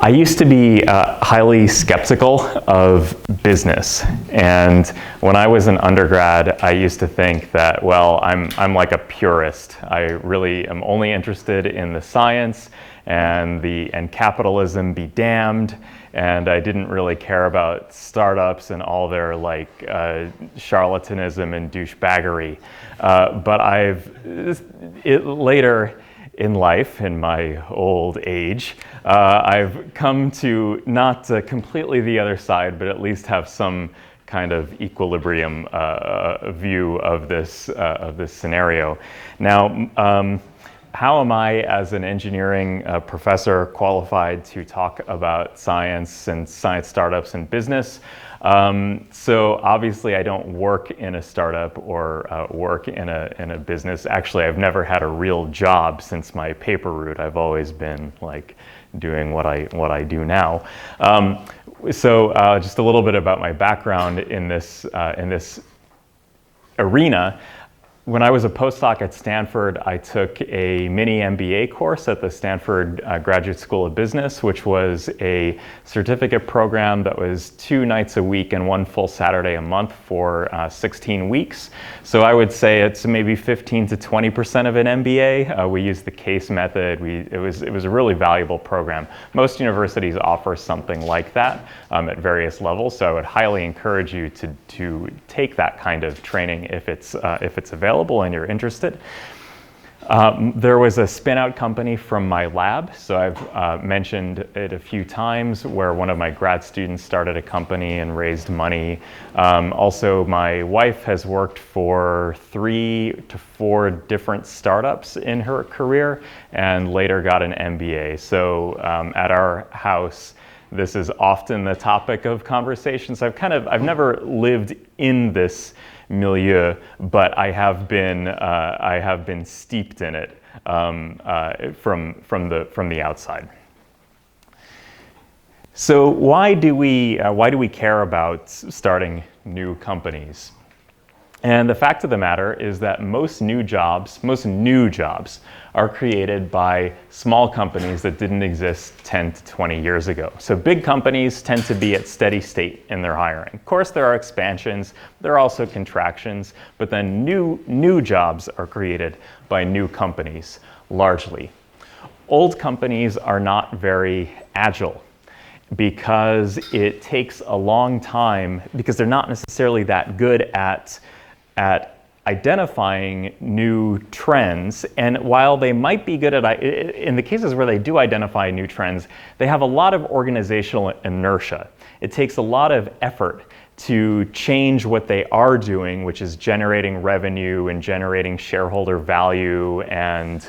I used to be highly skeptical of business, and when I was an undergrad, I used to think that, well, I'm like a purist. I really am only interested in the science and capitalism be damned, and I didn't really care about startups and all their charlatanism and douchebaggery. But later in life, in my old age, I've come to not completely the other side, but at least have some kind of equilibrium view of this scenario. Now, how am I, as an engineering professor, qualified to talk about science and science startups and business? So obviously I don't work in a startup or work in a business. Actually, I've never had a real job since my paper route. I've always been doing what I do now. So just a little bit about my background in this arena. When I was a postdoc at Stanford, I took a mini MBA course at the Stanford Graduate School of Business, which was a certificate program that was 2 nights a week and 1 full Saturday a month for 16 weeks. So I would say it's maybe 15 to 20% of an MBA. We used the case method. It was a really valuable program. Most universities offer something like that at various levels. So I would highly encourage you to take that kind of training if it's available and you're interested. There was a spin-out company from my lab, so I've mentioned it a few times, where one of my grad students started a company and raised money. Also, my wife has worked for 3 to 4 different startups in her career and later got an MBA. So at our house, this is often the topic of conversations. I've never lived in this milieu, but I have been steeped in it from the outside. So why do we care about starting new companies? And the fact of the matter is that most new jobs are created by small companies that didn't exist 10 to 20 years ago. So big companies tend to be at steady state in their hiring. Of course, there are expansions, there are also contractions, but then new jobs are created by new companies, largely. Old companies are not very agile, because it takes a long time, because they're not necessarily that good at identifying new trends. And while they might be good at, in the cases where they do identify new trends, they have a lot of organizational inertia. It takes a lot of effort to change what they are doing, which is generating revenue and generating shareholder value and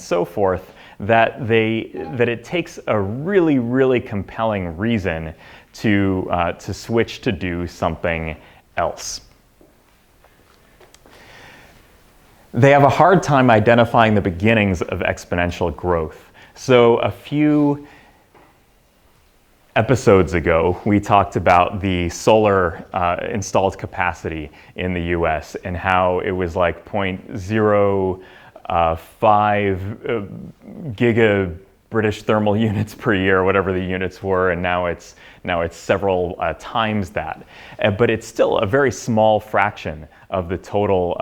so forth, that it takes a really, really compelling reason to switch to do something else. They have a hard time identifying the beginnings of exponential growth. So a few episodes ago, we talked about the solar installed capacity in the US and how it was like 0.05 giga British thermal units per year, whatever the units were, and now it's several times that. But it's still a very small fraction of the total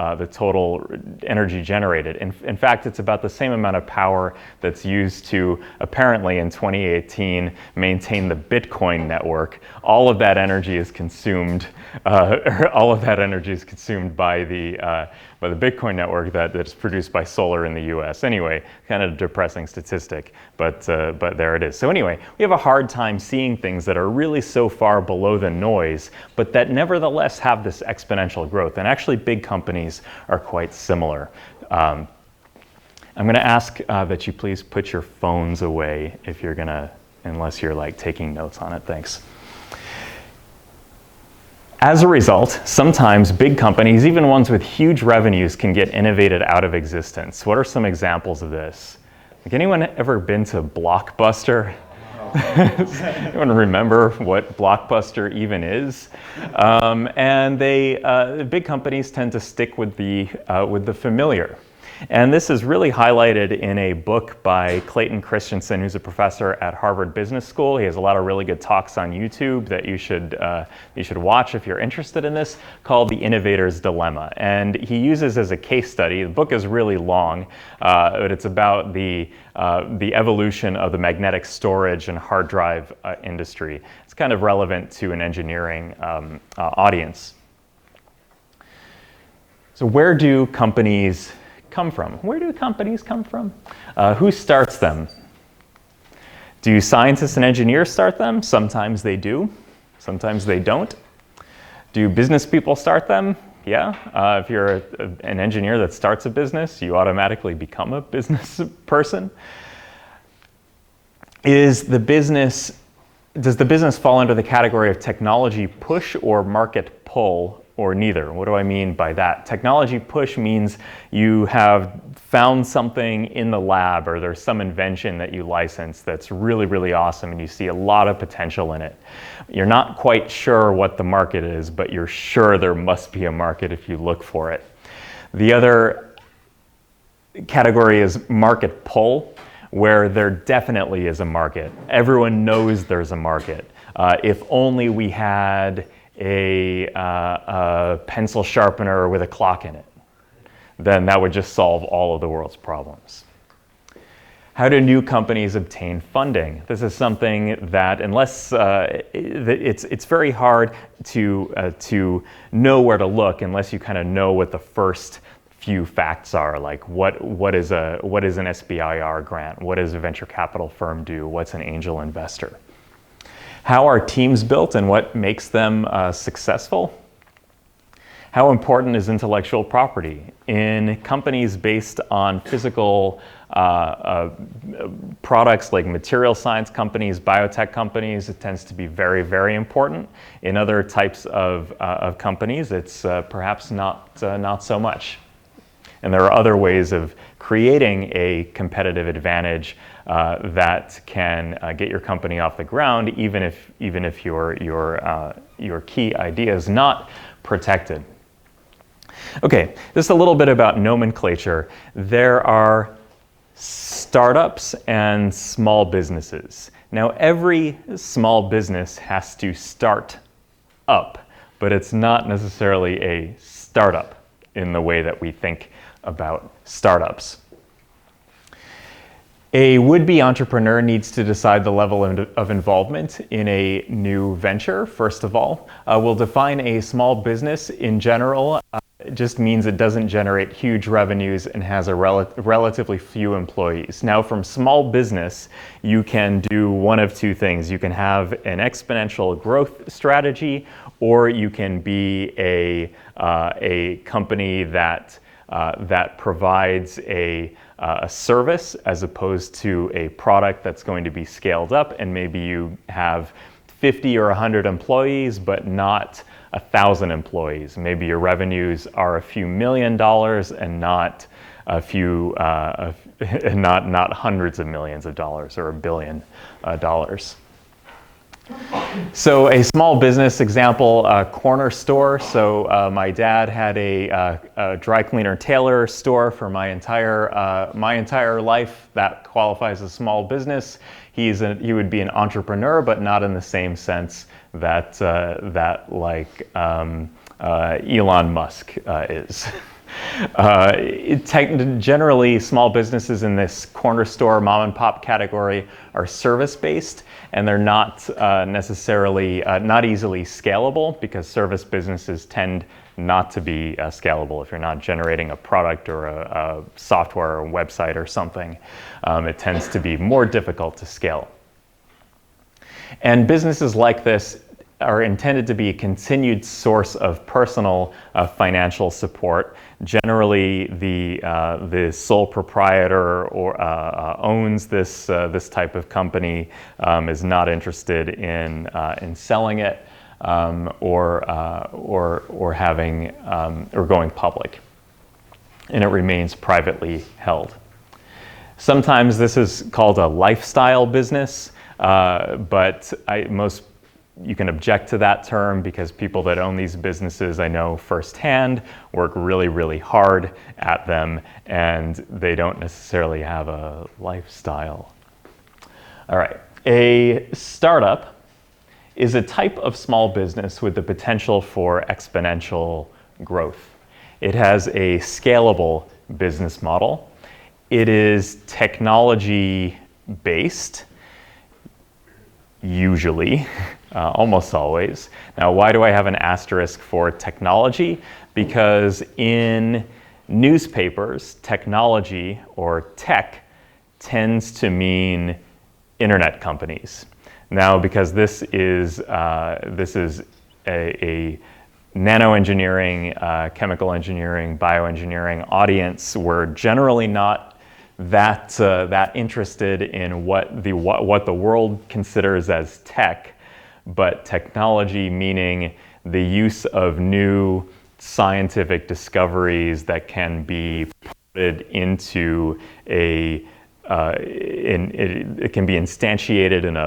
energy generated. In fact, it's about the same amount of power that's used to, apparently in 2018, maintain the Bitcoin network. All of that energy is consumed. All of that energy is consumed by the Bitcoin network that's produced by solar in the U.S. Anyway, kind of a depressing statistic, but there it is. So anyway, we have a hard time seeing things that are really so far below the noise, but that nevertheless have this exponential growth. And actually, big companies are quite similar. I'm going to ask that you please put your phones away if you're going to, unless you're taking notes on it. Thanks. As a result, sometimes big companies, even ones with huge revenues, can get innovated out of existence. What are some examples of this? Anyone ever been to Blockbuster? Anyone remember what Blockbuster even is? And big companies tend to stick with the familiar. And this is really highlighted in a book by Clayton Christensen, who's a professor at Harvard Business School. He has a lot of really good talks on YouTube that you should watch if you're interested in this, called The Innovator's Dilemma. And he uses as a case study, the book is really long, but it's about the evolution of the magnetic storage and hard drive industry. It's kind of relevant to an engineering audience. So where do companies come from? Where do companies come from? Who starts them? Do scientists and engineers start them? Sometimes they do. Sometimes they don't. Do business people start them? Yeah. If you're an engineer that starts a business, you automatically become a business person. Does the business fall under the category of technology push or market pull, or neither? What do I mean by that? Technology push means you have found something in the lab, or there's some invention that you license that's really, really awesome and you see a lot of potential in it. You're not quite sure what the market is, but you're sure there must be a market if you look for it. The other category is market pull, where there definitely is a market. Everyone knows there's a market. If only we had a pencil sharpener with a clock in it, then that would just solve all of the world's problems. How do new companies obtain funding? This is something that, unless it's very hard to know where to look unless you kind of know what the first few facts are, like what is an SBIR grant, what does a venture capital firm do, what's an angel investor. How are teams built and what makes them successful? How important is intellectual property? In companies based on physical products like material science companies, biotech companies, it tends to be very, very important. In other types of companies, it's perhaps not so much. And there are other ways of creating a competitive advantage that can get your company off the ground, even if your key idea is not protected. Okay, just a little bit about nomenclature. There are startups and small businesses. Now, every small business has to start up, but it's not necessarily a startup in the way that we think about startups. A would-be entrepreneur needs to decide the level of involvement in a new venture, first of all. We'll define a small business in general. It just means it doesn't generate huge revenues and has a relatively few employees. Now, from small business, you can do one of two things. You can have an exponential growth strategy, or you can be a company that provides a service as opposed to a product that's going to be scaled up, and maybe you have 50 or 100 employees but not 1,000 employees. Maybe your revenues are a few $1 million and not a few not hundreds of millions of dollars or $1 billion. So a small business example, a corner store. So my dad had a dry cleaner tailor store for my entire life. That qualifies as small business. He would be an entrepreneur, but not in the same sense that Elon Musk is. Generally, small businesses in this corner store, mom and pop category are service-based, and they're not necessarily not easily scalable, because service businesses tend not to be scalable. If you're not generating a product or a software or a website or something, it tends to be more difficult to scale. And businesses like this are intended to be a continued source of personal financial support. Generally, the sole proprietor or owns this type of company, is not interested in selling it or having or going public, and it remains privately held. Sometimes this is called a lifestyle business, but most you can object to that term because people that own these businesses, I know firsthand, work really, really hard at them, and they don't necessarily have a lifestyle. All right, a startup is a type of small business with the potential for exponential growth. It has a scalable business model. It is technology-based, usually, almost always. Now, why do I have an asterisk for technology? Because in newspapers, technology or tech tends to mean internet companies. Now, because this is a nanoengineering, chemical engineering, bioengineering audience, we're generally not that interested in what the world considers as tech, but technology meaning the use of new scientific discoveries that can be put into a it can be instantiated in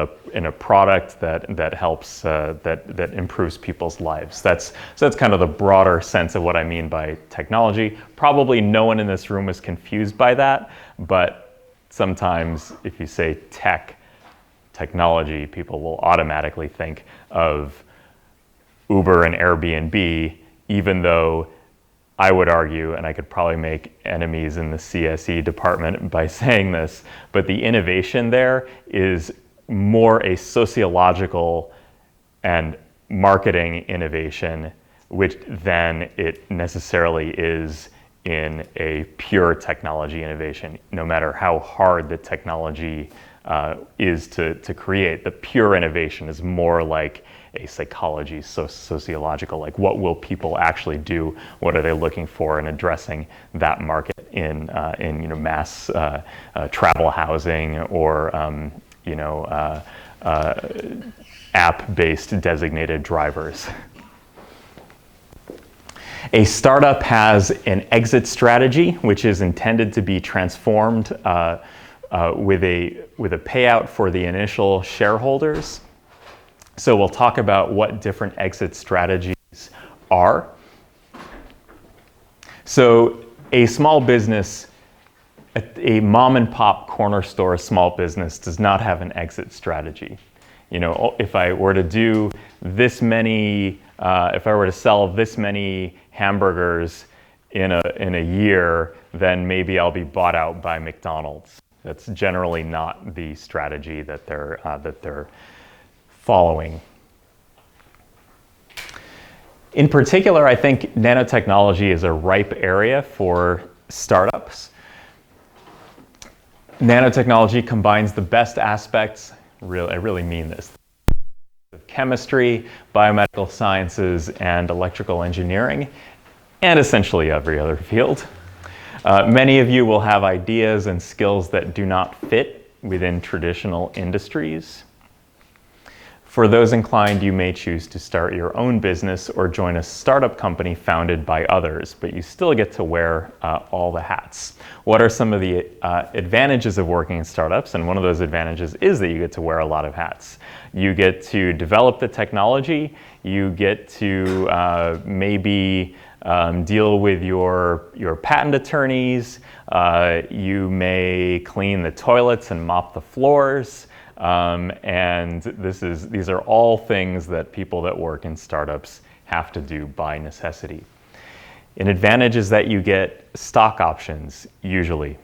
a product that helps that improves people's lives. So that's kind of the broader sense of what I mean by technology. Probably no one in this room is confused by that, but sometimes if you say technology, people will automatically think of Uber and Airbnb, even though I would argue, and I could probably make enemies in the CSE department by saying this, but the innovation there is more a sociological and marketing innovation, which than it necessarily is in a pure technology innovation, no matter how hard the technology is to create. The pure innovation is more like a psychology, sociological, like what will people actually do? What are they looking for in addressing that market in mass travel housing or app-based designated drivers. A startup has an exit strategy, which is intended to be transformed with a payout for the initial shareholders. So we'll talk about what different exit strategies are. So a small business, a mom and pop corner store small business does not have an exit strategy. You know, if I were to do this many, if I were to sell this many hamburgers in a year, then maybe I'll be bought out by McDonald's. That's generally not the strategy that they're following. In particular, I think nanotechnology is a ripe area for startups. Nanotechnology combines the best aspects, I really mean this, of chemistry, biomedical sciences, and electrical engineering, and essentially every other field. Many of you will have ideas and skills that do not fit within traditional industries. For those inclined, you may choose to start your own business or join a startup company founded by others, but you still get to wear all the hats. What are some of the advantages of working in startups? And one of those advantages is that you get to wear a lot of hats. You get to develop the technology, you get to maybe deal with your patent attorneys, you may clean the toilets and mop the floors. And these are all things that people that work in startups have to do by necessity. An advantage is that you get stock options, usually.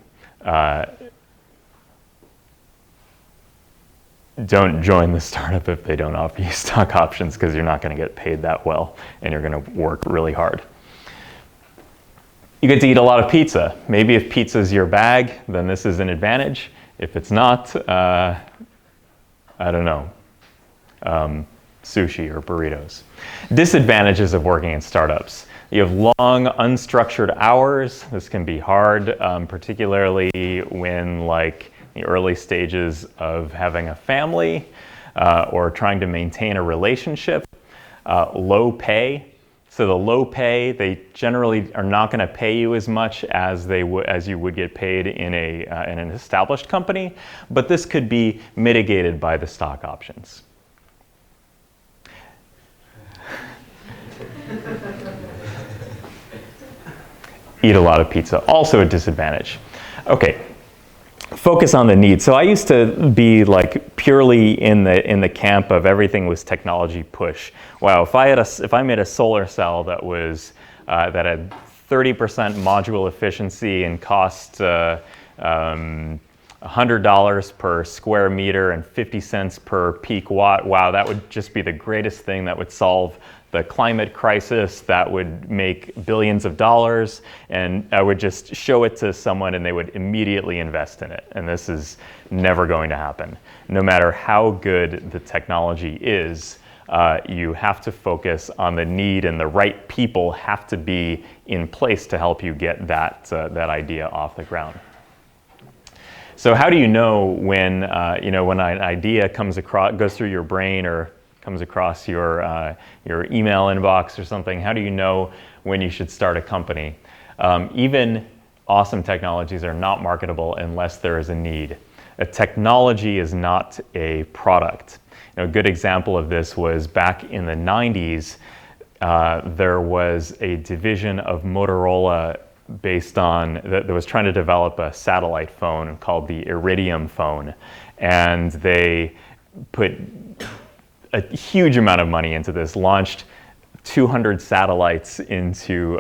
Don't join the startup if they don't offer you stock options, because you're not going to get paid that well and you're going to work really hard. You get to eat a lot of pizza. Maybe if pizza is your bag, then this is an advantage. If it's not, I don't know, sushi or burritos. Disadvantages of working in startups. You have long, unstructured hours. This can be hard, particularly when the early stages of having a family or trying to maintain a relationship. Low pay. So the low pay, they generally are not going to pay you as much as you would get paid in an established company, but this could be mitigated by the stock options. eat a lot of pizza. Also a disadvantage. Okay, focus on the need. So I used to be like purely in the camp of everything was technology push. Wow, if I made a solar cell that was that had 30% module efficiency and cost $100 per square meter and 50 cents per peak watt, wow, that would just be the greatest thing. That would solve the climate crisis. That would make billions of dollars, and I would just show it to someone and they would immediately invest in it. And this is never going to happen. No matter how good the technology is, you have to focus on the need, and the right people have to be in place to help you get that idea off the ground. So how do you know when when an idea goes through your brain or comes across your email inbox or something? How do you know when you should start a company? Even awesome technologies are not marketable unless there is a need. A technology is not a product. A good example of this was back in the 90s. There was a division of Motorola that was trying to develop a satellite phone called the Iridium phone, and they put a huge amount of money into this, launched 200 satellites into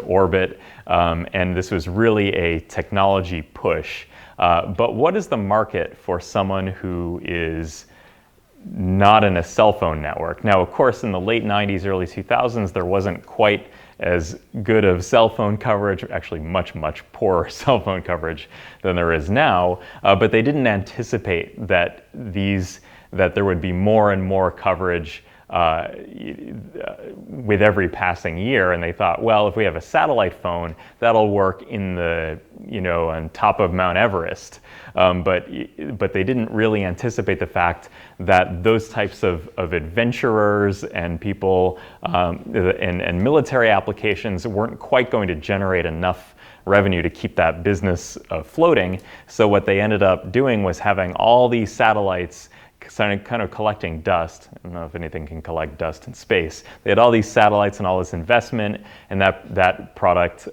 orbit, and this was really a technology push. But what is the market for someone who is not in a cell phone network? Now, of course, in the late 90s, early 2000s, there wasn't quite as good of cell phone coverage, actually much, much poorer cell phone coverage than there is now, but they didn't anticipate that there would be more and more coverage with every passing year, and they thought, well, if we have a satellite phone, that'll work on top of Mount Everest. But they didn't really anticipate the fact that those types of adventurers and people and military applications weren't quite going to generate enough revenue to keep that business floating. So what they ended up doing was having all these satellites kind of collecting dust. I don't know if anything can collect dust in space. They had all these satellites and all this investment, and that product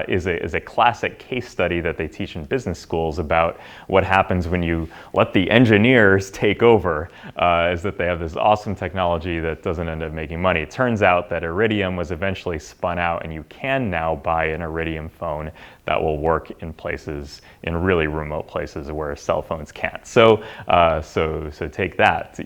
is a classic case study that they teach in business schools about what happens when you let the engineers take over, is that they have this awesome technology that doesn't end up making money. It turns out that Iridium was eventually spun out, and you can now buy an Iridium phone that will work in really remote places where cell phones can't. So take that,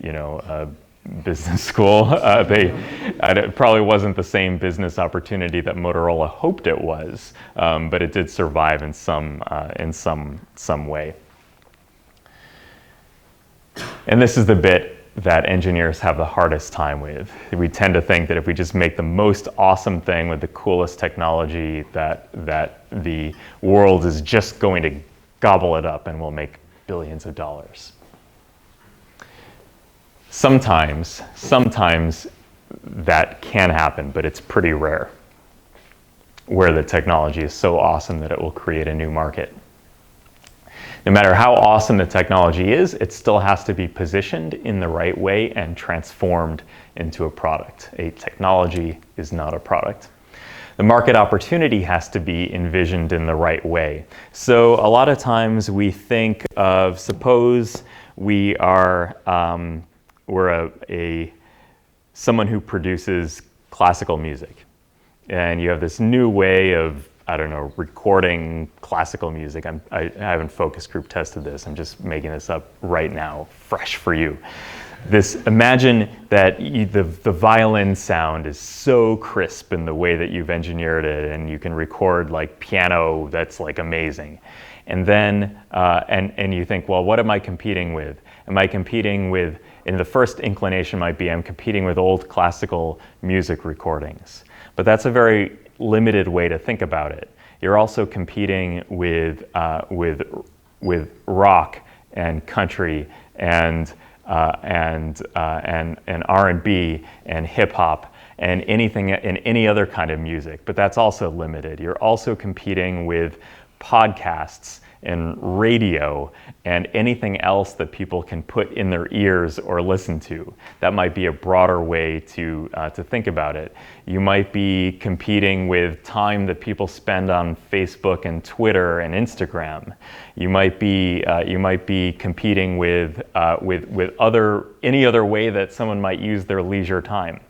business school. It probably wasn't the same business opportunity that Motorola hoped it was, but it did survive in some way. And this is the bit that engineers have the hardest time with. We tend to think that if we just make the most awesome thing with the coolest technology, that the world is just going to gobble it up and we'll make billions of dollars. Sometimes that can happen, but it's pretty rare, where the technology is so awesome that it will create a new market. No matter how awesome the technology is, it still has to be positioned in the right way and transformed into a product. A technology is not a product. The market opportunity has to be envisioned in the right way. So a lot of times we think of, suppose we are we're someone who produces classical music, and you have this new way of, recording classical music. I haven't focus group tested this. I'm just making this up right now, fresh for you. Imagine that the violin sound is so crisp in the way that you've engineered it, and you can record like piano that's like amazing. And then, and you think, well, what am I competing with? Am I competing with, and the first inclination might be, I'm competing with old classical music recordings. But that's a very limited way to think about it. You're also competing with rock and country and R&B and hip hop and anything and any other kind of music. But that's also limited. You're also competing with podcasts and radio and anything else that people can put in their ears or listen to. That might be a broader way to think about it. You might be competing with time that people spend on Facebook and Twitter and Instagram. You might be competing with any other way that someone might use their leisure time.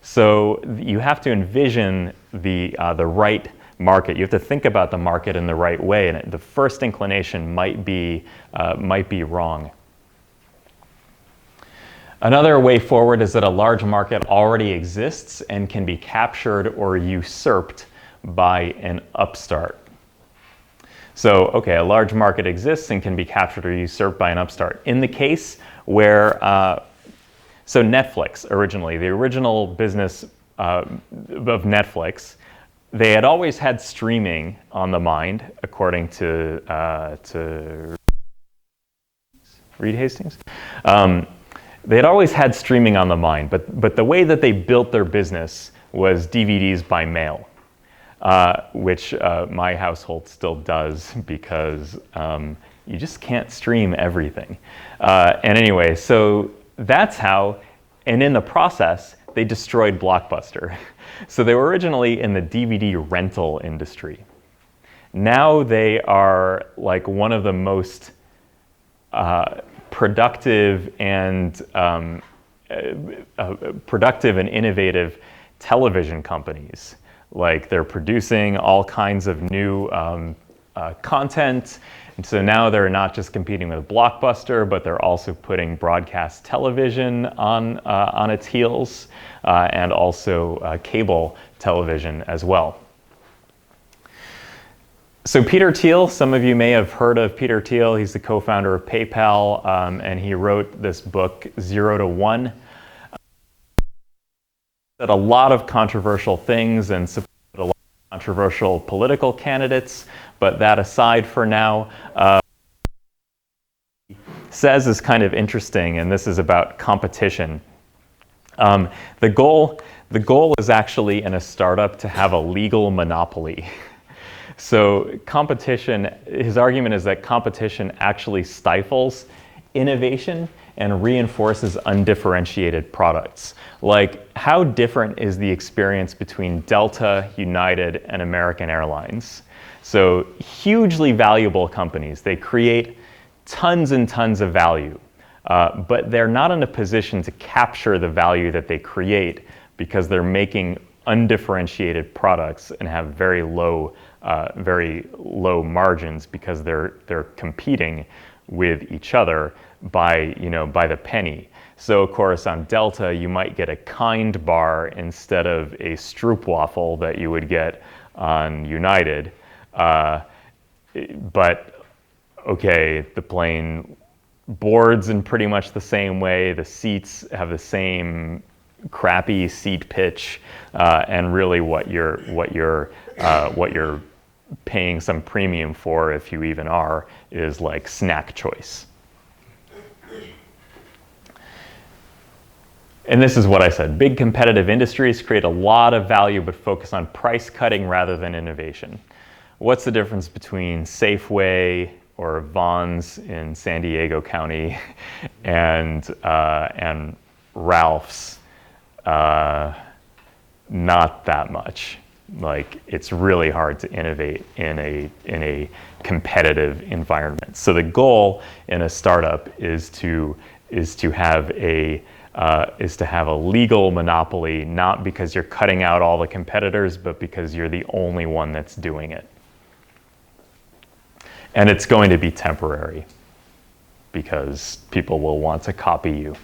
So you have to envision the right market. You have to think about the market in the right way, and the first inclination might be wrong. Another way forward is that a large market already exists and can be captured or usurped by an upstart. So, okay, a large market exists and can be captured or usurped by an upstart. In the case where, so Netflix originally, the original business of Netflix, they had always had streaming on the mind, according to Reed Hastings. They had always had streaming on the mind, but the way that they built their business was DVDs by mail, which my household still does because you just can't stream everything. And anyway, so that's how, and in the process, they destroyed Blockbuster. So they were originally in the DVD rental industry. Now they are like one of the most productive and innovative television companies. Like they're producing all kinds of new content. And so now they're not just competing with Blockbuster, but they're also putting broadcast television on its heels, and also cable television as well. So Peter Thiel, some of you may have heard of Peter Thiel. He's the co-founder of PayPal, and he wrote this book, 0 to 1. Said a lot of controversial things and supported a lot of controversial political candidates, but that aside for now, says is kind of interesting, and this is about competition. The goal is actually in a startup to have a legal monopoly. So competition, his argument is that competition actually stifles innovation and reinforces undifferentiated products. Like, how different is the experience between Delta, United, and American Airlines? So hugely valuable companies. They create tons and tons of value, but they're not in a position to capture the value that they create because they're making undifferentiated products and have very low margins because they're competing with each other by the penny. So of course on Delta you might get a Kind bar instead of a stroopwafel that you would get on United, but okay, the plane boards in pretty much the same way. The seats have the same crappy seat pitch, and really what you're paying some premium for, if you even are, is like snack choice. And this is what I said. Big competitive industries create a lot of value but focus on price cutting rather than innovation. What's the difference between Safeway or Vons in San Diego County and Ralph's? Not that much. Like, it's really hard to innovate in a competitive environment. So the goal in a startup is to have a legal monopoly, not because you're cutting out all the competitors, but because you're the only one that's doing it. And it's going to be temporary because people will want to copy you.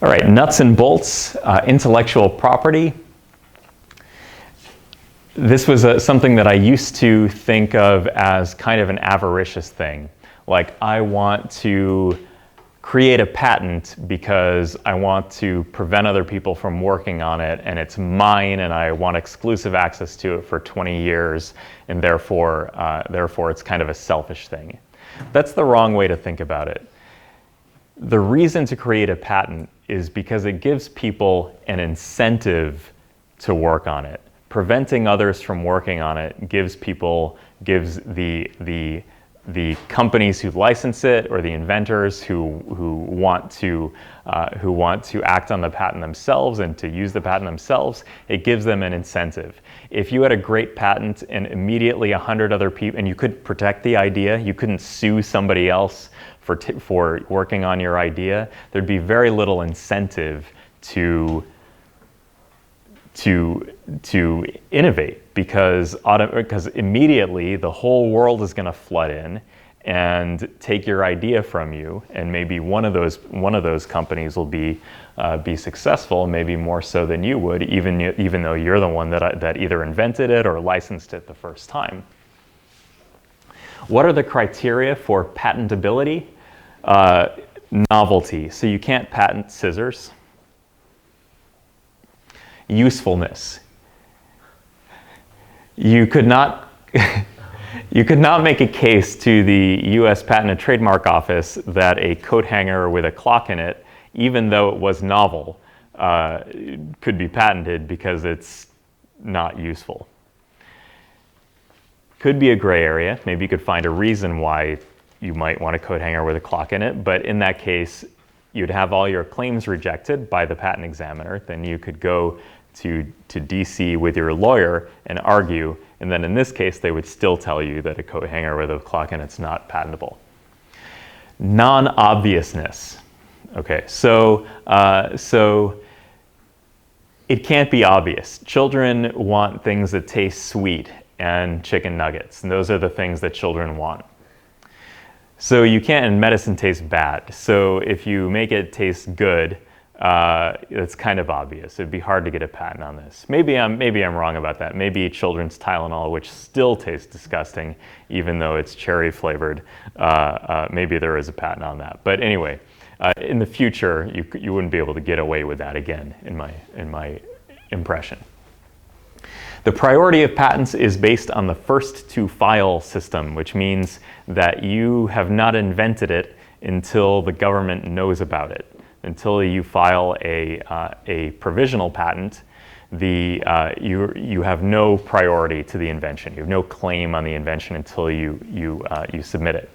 All right, nuts and bolts, intellectual property. This was something that I used to think of as kind of an avaricious thing. Like, I want to create a patent because I want to prevent other people from working on it, and it's mine, and I want exclusive access to it for 20 years, and therefore it's kind of a selfish thing. That's the wrong way to think about it. The reason to create a patent is because it gives people an incentive to work on it. preventing others from working on it gives the companies who license it, or the inventors who want to act on the patent themselves and to use the patent themselves, it gives them an incentive. If you had a great patent and immediately 100 other people, and you could protect the idea, you couldn't sue somebody else for working on your idea, there'd be very little incentive to innovate, because immediately the whole world is going to flood in and take your idea from you, and maybe one of those companies will be successful, maybe more so than you would, even though you're the one that either invented it or licensed it the first time. What are the criteria for patentability? Novelty. So you can't patent scissors. Usefulness. You could not make a case to the U.S. Patent and Trademark Office that a coat hanger with a clock in it, even though it was novel, could be patented because it's not useful. Could be a gray area. Maybe you could find a reason why you might want a coat hanger with a clock in it, but in that case, you'd have all your claims rejected by the patent examiner. Then you could go to DC with your lawyer and argue, and then in this case, they would still tell you that a coat hanger with a clock in it's not patentable. Non-obviousness. Okay, so it can't be obvious. Children want things that taste sweet and chicken nuggets, and those are the things that children want. So you can't, and medicine tastes bad. So if you make it taste good, it's kind of obvious. It'd be hard to get a patent on this. Maybe I'm wrong about that. Maybe children's Tylenol, which still tastes disgusting, even though it's cherry flavored, maybe there is a patent on that. But anyway, in the future, you wouldn't be able to get away with that again, in my impression. The priority of patents is based on the first to file system, which means that you have not invented it until the government knows about it. Until you file a provisional patent, you have no priority to the invention. You have no claim on the invention until you submit it.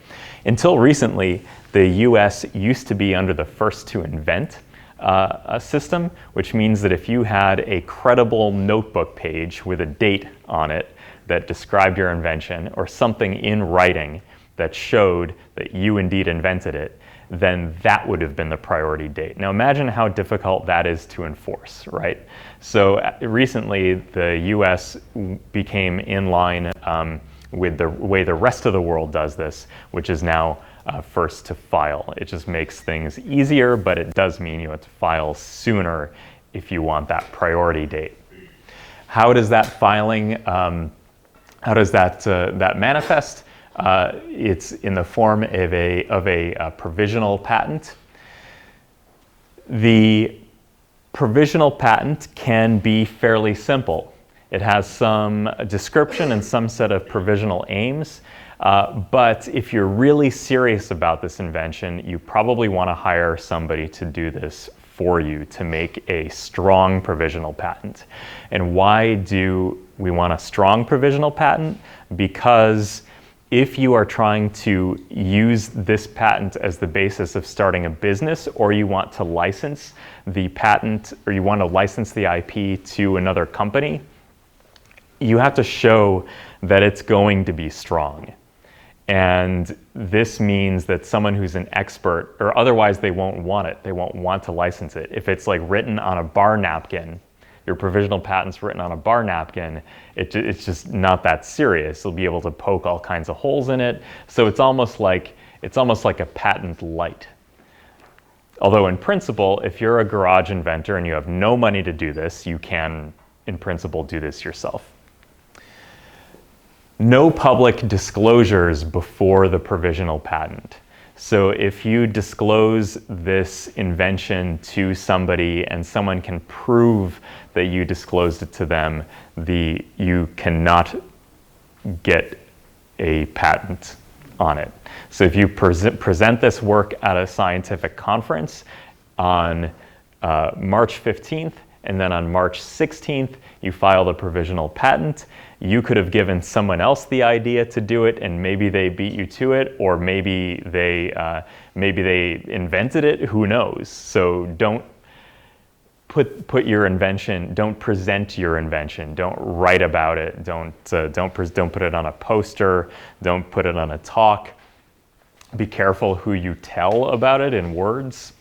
Until recently, the U.S. used to be under the first to invent a system, which means that if you had a credible notebook page with a date on it that described your invention, or something in writing that showed that you indeed invented it, then that would have been the priority date. Now imagine how difficult that is to enforce, right? So recently the US became in line with the way the rest of the world does this, which is now first to file. It just makes things easier, but it does mean you have to file sooner if you want that priority date. How does that filing, how does that manifest? It's in the form of a provisional patent. The provisional patent can be fairly simple. It has some description and some set of provisional aims, but if you're really serious about this invention, you probably want to hire somebody to do this for you to make a strong provisional patent. And why do we want a strong provisional patent? Because if you are trying to use this patent as the basis of starting a business, or you want to license the patent, or you want to license the IP to another company, you have to show that it's going to be strong. And this means that someone who's an expert, or otherwise they won't want it, they won't want to license it. If it's like written on a bar napkin, your provisional patent's written on a bar napkin, it's just not that serious. You'll be able to poke all kinds of holes in it. So it's almost like a patent light. Although in principle, if you're a garage inventor and you have no money to do this, you can, in principle, do this yourself. No public disclosures before the provisional patent. So if you disclose this invention to somebody and someone can prove that you disclosed it to them, you cannot get a patent on it. So if you present this work at a scientific conference on March 15th and then on March 16th, you filed a provisional patent. You could have given someone else the idea to do it, and maybe they beat you to it, or maybe they invented it. Who knows? So don't put your invention. Don't present your invention. Don't write about it. Don't put it on a poster. Don't put it on a talk. Be careful who you tell about it in words.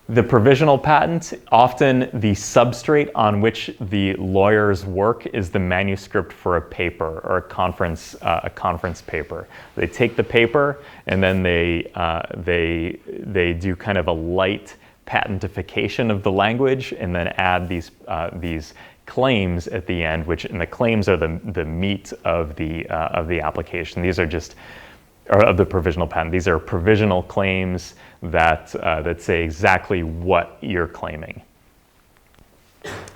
The provisional patent, often the substrate on which the lawyers work is the manuscript for a paper or a conference paper. They take the paper and then they do kind of a light patentification of the language and then add these claims at the end, and the claims are the meat of the application. These are just of the provisional patent. These are provisional claims that say exactly what you're claiming.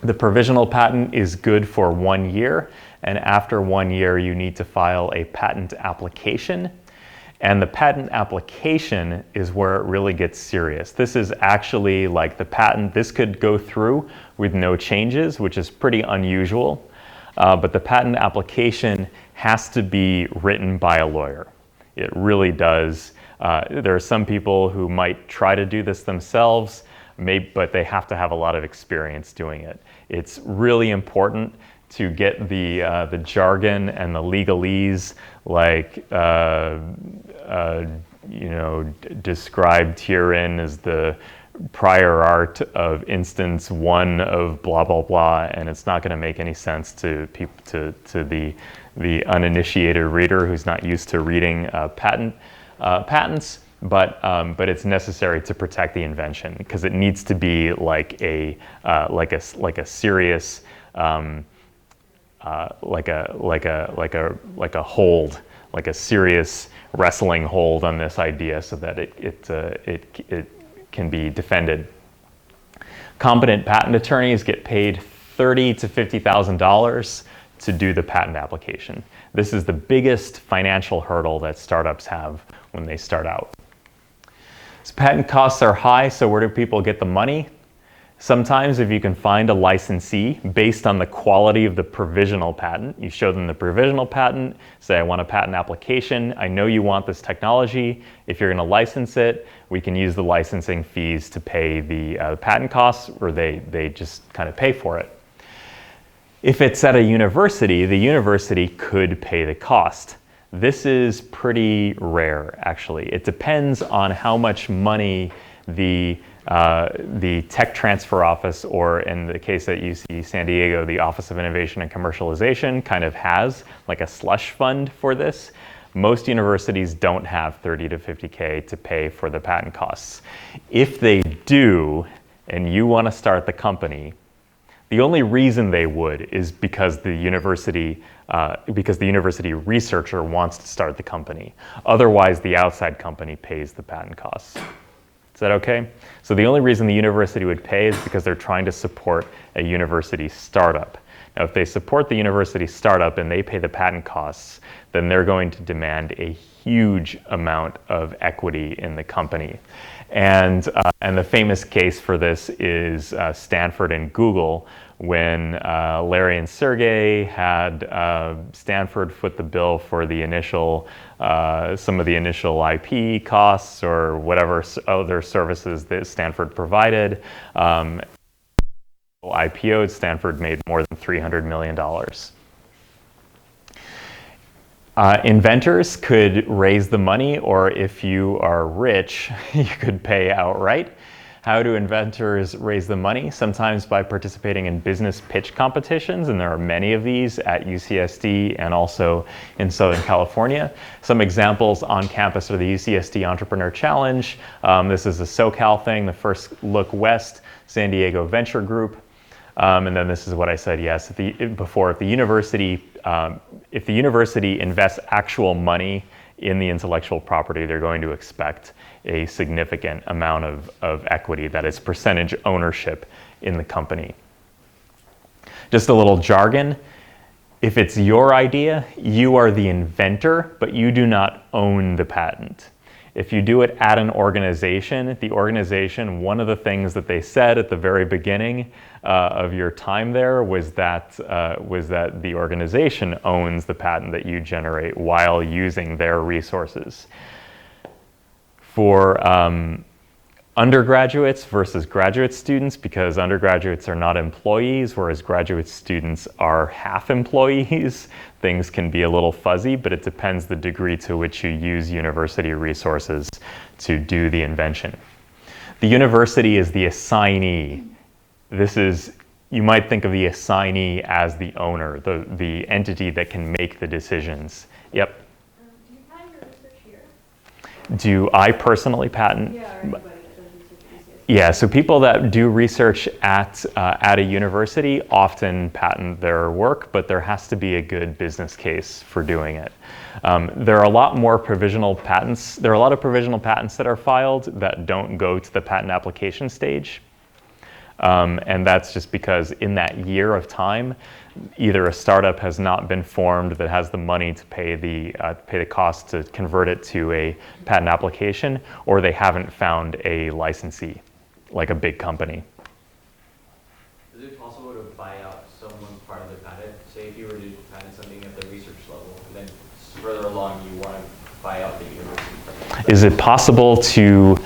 The provisional patent is good for 1 year, and after 1 year you need to file a patent application. And the patent application is where it really gets serious. This is actually like the patent. This could go through with no changes, which is pretty unusual. But the patent application has to be written by a lawyer. It really does. There are some people who might try to do this themselves, but they have to have a lot of experience doing it. It's really important to get the jargon and the legalese, like described herein as the prior art of instance one of blah blah blah, and it's not going to make any sense to people, to the uninitiated reader who's not used to reading patents. But it's necessary to protect the invention because it needs to be like a serious like a hold, like a serious wrestling hold on this idea, so that it can be defended. Competent patent attorneys get paid $30,000 to $50,000 to do the patent application. This is the biggest financial hurdle that startups have when they start out. So patent costs are high, so where do people get the money? Sometimes if you can find a licensee based on the quality of the provisional patent, you show them the provisional patent, say I want a patent application, I know you want this technology, if you're going to license it, we can use the licensing fees to pay the patent costs, or they just kind of pay for it. If it's at a university, the university could pay the cost. This is pretty rare, actually. It depends on how much money the Tech Transfer Office, or in the case at UC San Diego, the Office of Innovation and Commercialization, kind of has like a slush fund for this. Most universities don't have $30,000 to $50,000 to pay for the patent costs. If they do, and you want to start the company, the only reason they would is because the university researcher wants to start the company. Otherwise, the outside company pays the patent costs. Is that okay? So the only reason the university would pay is because they're trying to support a university startup. Now, if they support the university startup and they pay the patent costs, then they're going to demand a huge amount of equity in the company. And the famous case for this is Stanford and Google, when Larry and Sergey had Stanford foot the bill for the initial, some of the initial IP costs or whatever other services that Stanford provided. IPO'd, Stanford made more than $300 million. Inventors could raise the money, or if you are rich, you could pay outright. How do inventors raise the money? Sometimes by participating in business pitch competitions, and there are many of these at UCSD and also in Southern California. Some examples on campus are the UCSD Entrepreneur Challenge. This is a SoCal thing, the First Look West San Diego Venture Group. And then this is what I said, yes, before, if the university invests actual money in the intellectual property, they're going to expect a significant amount of equity, that is percentage ownership in the company. Just a little jargon. If it's your idea, you are the inventor, but you do not own the patent. If you do it at an organization, the organization, one of the things that they said at the very beginning of your time there was that the organization owns the patent that you generate while using their resources. For undergraduates versus graduate students, because undergraduates are not employees, whereas graduate students are half employees, things can be a little fuzzy, but it depends the degree to which you use university resources to do the invention. The university is the assignee. You might think of the assignee as the owner, the entity that can make the decisions. Yep. Do you patent your research here? Do I personally patent? Yeah, or anybody that does research at UCSD. Yeah, so people that do research at a university often patent their work, but there has to be a good business case for doing it. There are a lot more provisional patents. There are a lot of provisional patents that are filed that don't go to the patent application stage. And that's just because in that year of time, either a startup has not been formed that has the money to pay the cost to convert it to a patent application, or they haven't found a licensee, like a big company. Is it possible to buy out someone part of the patent? Say if you were to patent something at the research level, and then further along you want to buy out the university? Is it possible to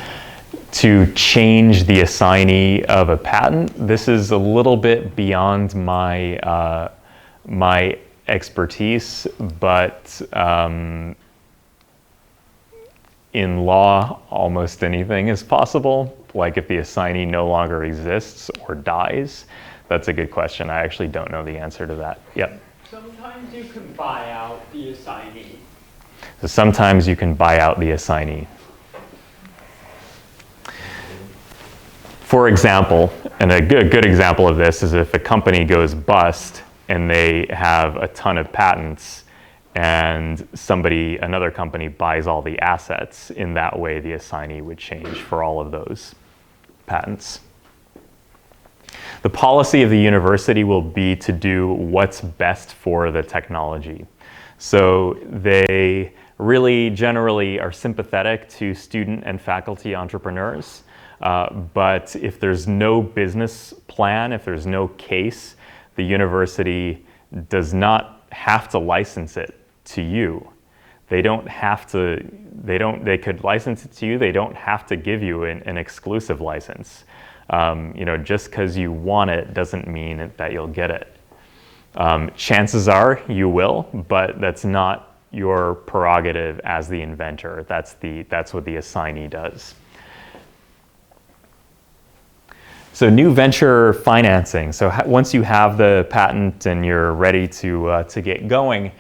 change the assignee of a patent? This is a little bit beyond my my expertise, but in law, almost anything is possible. Like if the assignee no longer exists or dies. That's a good question. I actually don't know the answer to that. Yep. Sometimes you can buy out the assignee. So sometimes you can buy out the assignee. For example, and a good example of this is if a company goes bust and they have a ton of patents and another company buys all the assets, in that way the assignee would change for all of those patents. The policy of the university will be to do what's best for the technology. So they really generally are sympathetic to student and faculty entrepreneurs. But if there's no business plan, if there's no case, the university does not have to license it to you. They could license it to you. They don't have to give you an exclusive license. Just because you want it doesn't mean that you'll get it. Chances are you will, but that's not your prerogative as the inventor. That's what the assignee does. So new venture financing. So once you have the patent and you're ready to get going,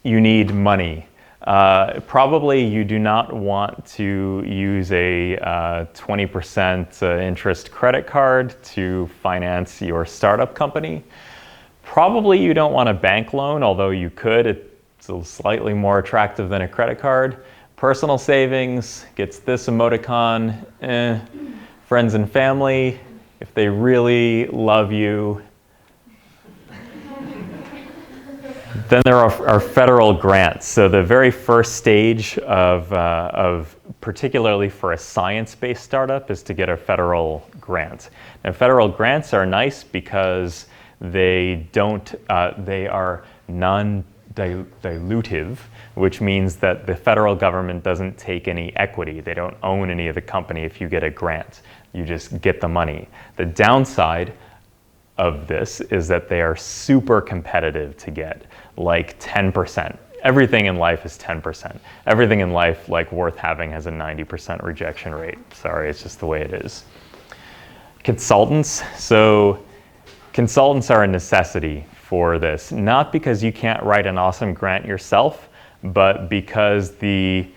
you need money. Probably you do not want to use a 20% interest credit card to finance your startup company. Probably you don't want a bank loan, although you could. It's slightly more attractive than a credit card. Personal savings gets this emoticon. Friends and family, if they really love you. Then there are federal grants. So the very first stage of particularly for a science-based startup is to get a federal grant. And federal grants are nice because they are non-dilutive, which means that the federal government doesn't take any equity. They don't own any of the company if you get a grant. You just get the money. The downside of this is that they are super competitive to get, like 10%. Everything in life is 10%. Everything in life, like worth having, has a 90% rejection rate. Sorry, it's just the way it is. Consultants. So consultants are a necessity for this, not because you can't write an awesome grant yourself, but because the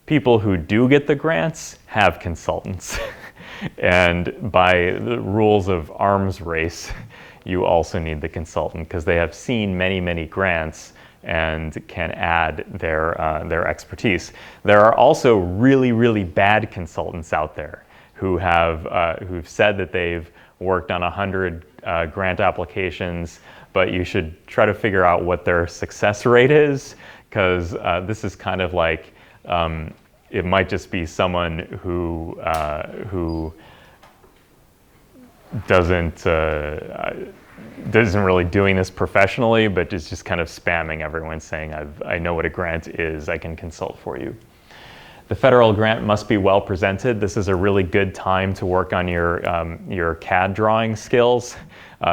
people who do get the grants have consultants. And by the rules of arms race, you also need the consultant because they have seen many, many grants and can add their expertise. There are also really, really bad consultants out there who've said that they've worked on 100 grant applications, but you should try to figure out what their success rate is, because this is kind of like It might just be someone who isn't really doing this professionally, but is just kind of spamming everyone saying, I know what a grant is, I can consult for you. The federal grant must be well presented. This is a really good time to work on your CAD drawing skills,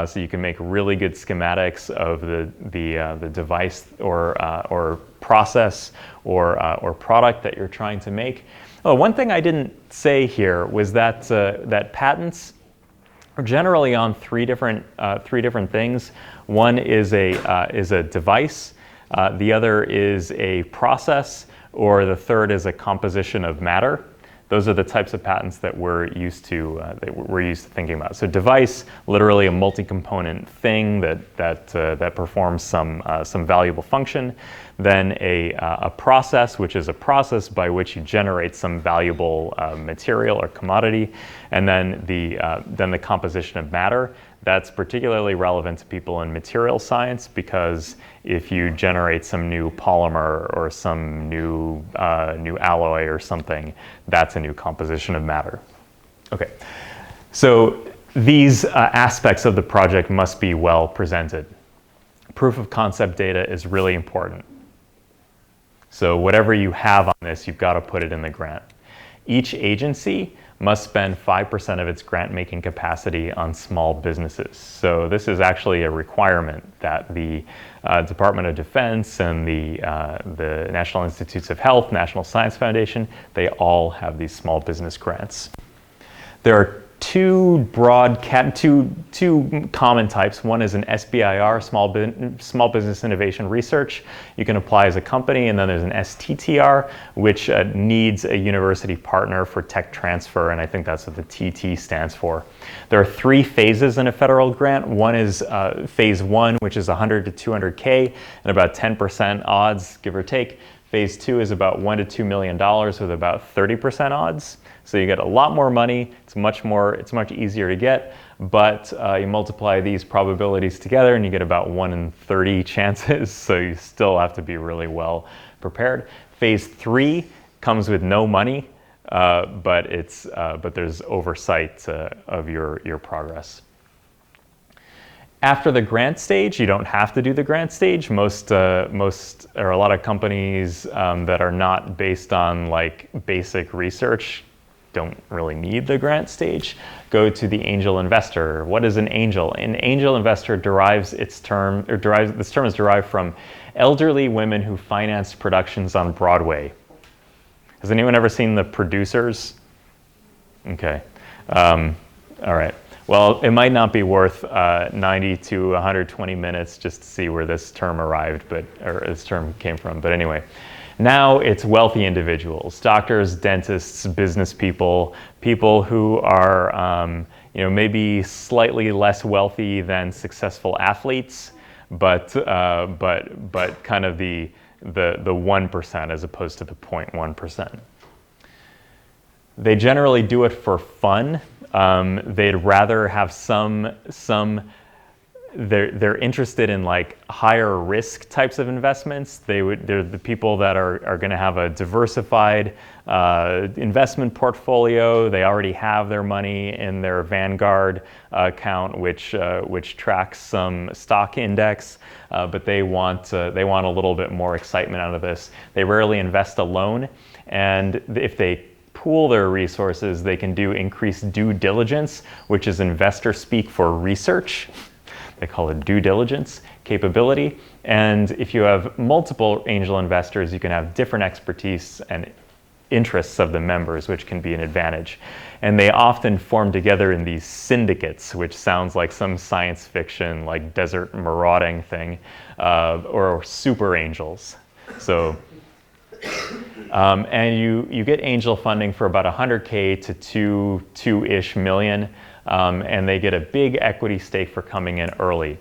so you can make really good schematics of the device or process or product that you're trying to make. Oh, one thing I didn't say here was that that patents are generally on three different things. One is a device, the other is a process, or the third is a composition of matter. Those are the types of patents that we're used to thinking about. So device, literally a multi-component thing that performs some valuable function. Then a process, which is a process by which you generate some valuable material or commodity. And then the composition of matter. That's particularly relevant to people in material science, because if you generate some new polymer or some new alloy or something, that's a new composition of matter. Okay, so these aspects of the project must be well presented. Proof of concept data is really important. So whatever you have on this, you've got to put it in the grant. Each agency must spend 5% of its grant-making capacity on small businesses. So this is actually a requirement that the Department of Defense and the National Institutes of Health, National Science Foundation, they all have these small business grants. There are two common types. One is an SBIR, Small Business Innovation Research. You can apply as a company, and then there's an STTR, which needs a university partner for tech transfer, and I think that's what the TT stands for. There are three phases in a federal grant. One is phase 1, which is 100 to 200K, and about 10% odds, give or take. Phase 2 is about $1 to $2 million with about 30% odds. So you get a lot more money, it's much easier to get, but you multiply these probabilities together and you get about 1 in 30 chances, so you still have to be really well prepared. Phase 3 comes with no money, but there's oversight of your progress. After the grant stage, you don't have to do the grant stage. Most or a lot of companies that are not based on like basic research don't really need the grant stage. Go to the angel investor. What is an angel? An angel investor this term is derived from elderly women who financed productions on Broadway. Has anyone ever seen The Producers? Okay. All right. Well, it might not be worth 90 to 120 minutes just to see where this term this term came from. But anyway, now it's wealthy individuals, doctors, dentists, business people, people who are maybe slightly less wealthy than successful athletes, but kind of the 1% as opposed to the 0.1%. They generally do it for fun. They'd rather have they're interested in like higher risk types of investments. They're the people that are going to have a diversified investment portfolio. They already have their money in their Vanguard account, which tracks some stock index, but they want a little bit more excitement out of this. They rarely invest alone, and if they pool their resources, they can do increased due diligence, which is investor speak for research. They call it due diligence capability. And if you have multiple angel investors, you can have different expertise and interests of the members, which can be an advantage. And they often form together in these syndicates, which sounds like some science fiction, like desert marauding thing, or super angels. So, and you get angel funding for about 100K to two-ish million. And they get a big equity stake for coming in early.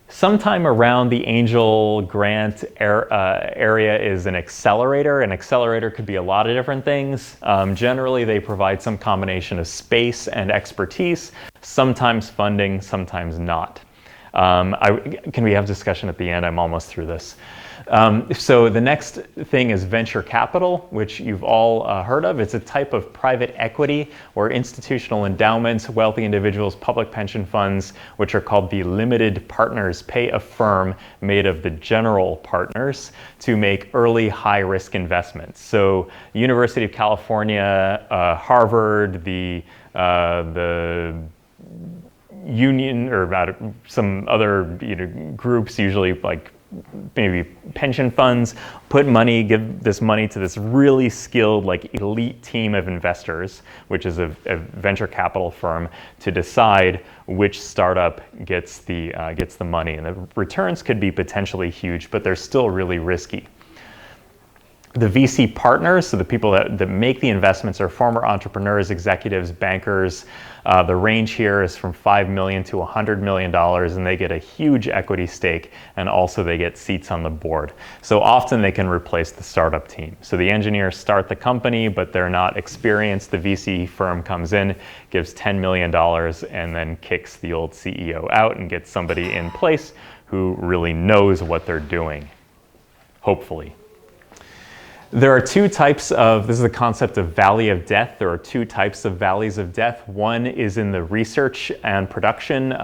Sometime around the angel grant area is an accelerator. An accelerator could be a lot of different things. Generally, they provide some combination of space and expertise, sometimes funding, sometimes not. Can we have discussion at the end? I'm almost through this. So the next thing is venture capital, which you've all heard of. It's a type of private equity where institutional endowments, wealthy individuals, public pension funds, which are called the limited partners, pay a firm made of the general partners to make early high-risk investments. So University of California, Harvard, the union, or some other groups, usually like maybe pension funds, put money, give this money to this really skilled, like elite team of investors, which is a venture capital firm, to decide which startup gets the money. And the returns could be potentially huge, but they're still really risky. The VC partners, so the people that make the investments, are former entrepreneurs, executives, bankers. The range here is from $5 million to $100 million, and they get a huge equity stake, and also they get seats on the board. So often they can replace the startup team. So the engineers start the company, but they're not experienced. The VC firm comes in, gives $10 million, and then kicks the old CEO out and gets somebody in place who really knows what they're doing, hopefully. There are two types of, this is the concept of valley of death. There are two types of valleys of death. One is in the research and production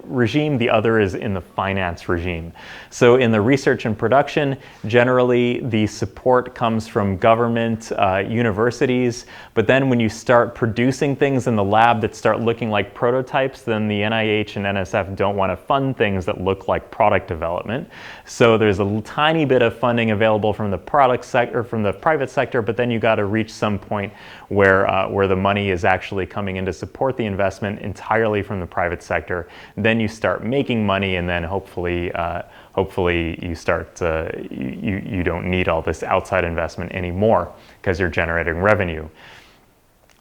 regime. The other is in the finance regime. So in the research and production, generally the support comes from government, universities. But then when you start producing things in the lab that start looking like prototypes, then the NIH and NSF don't want to fund things that look like product development. So there's a tiny bit of funding available from the product sector, from the private sector, but then you got to reach some point where the money is actually coming in to support the investment entirely from the private sector. Then you start making money, and then hopefully you start you don't need all this outside investment anymore because you're generating revenue.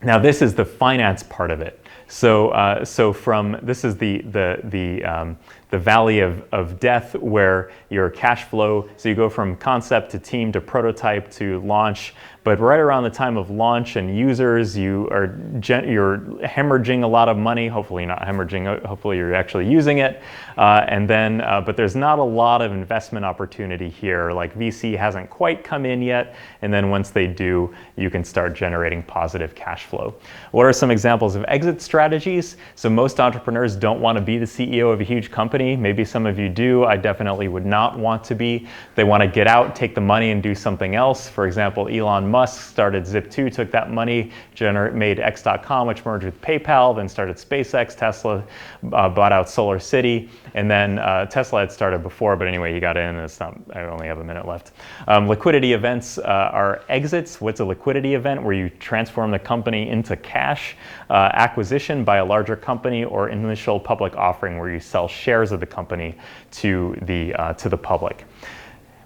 Now this is the finance part of it. So from this is the valley of death, where your cash flow, so you go from concept to team to prototype to launch, but right around the time of launch and users, you're hemorrhaging a lot of money. Hopefully not hemorrhaging, hopefully you're actually using it. But there's not a lot of investment opportunity here. Like VC hasn't quite come in yet, and then once they do, you can start generating positive cash flow. What are some examples of exit strategies? So most entrepreneurs don't want to be the CEO of a huge company. Maybe some of you do. I definitely would not want to be. They want to get out, take the money, and do something else. For example, Elon Musk started Zip2, took that money, made X.com, which merged with PayPal, then started SpaceX. Tesla bought out SolarCity, and then Tesla had started before, but anyway, he got in, and it's not, I only have a minute left. Liquidity events are exits. What's a liquidity event? Where you transform the company into cash. Acquisition by a larger company, or initial public offering, where you sell shares of the company to the public.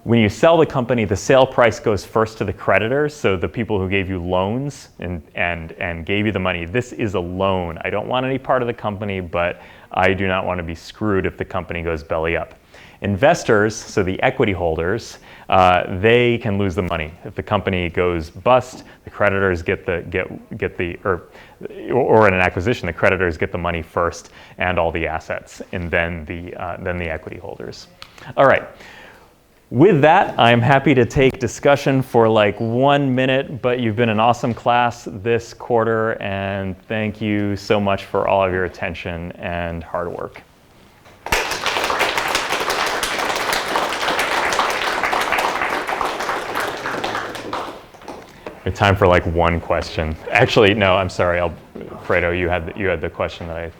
When you sell the company, the sale price goes first to the creditors, so the people who gave you loans and gave you the money. This is a loan. I don't want any part of the company, but I do not want to be screwed if the company goes belly up. Investors, so the equity holders, they can lose the money. If the company goes bust, the creditors or in an acquisition, the creditors get the money first and all the assets, and then the equity holders. All right. With that, I'm happy to take discussion for like 1 minute, but you've been an awesome class this quarter, and thank you so much for all of your attention and hard work. Time for like one question. Actually, no, I'm sorry. Fredo, you had the question that I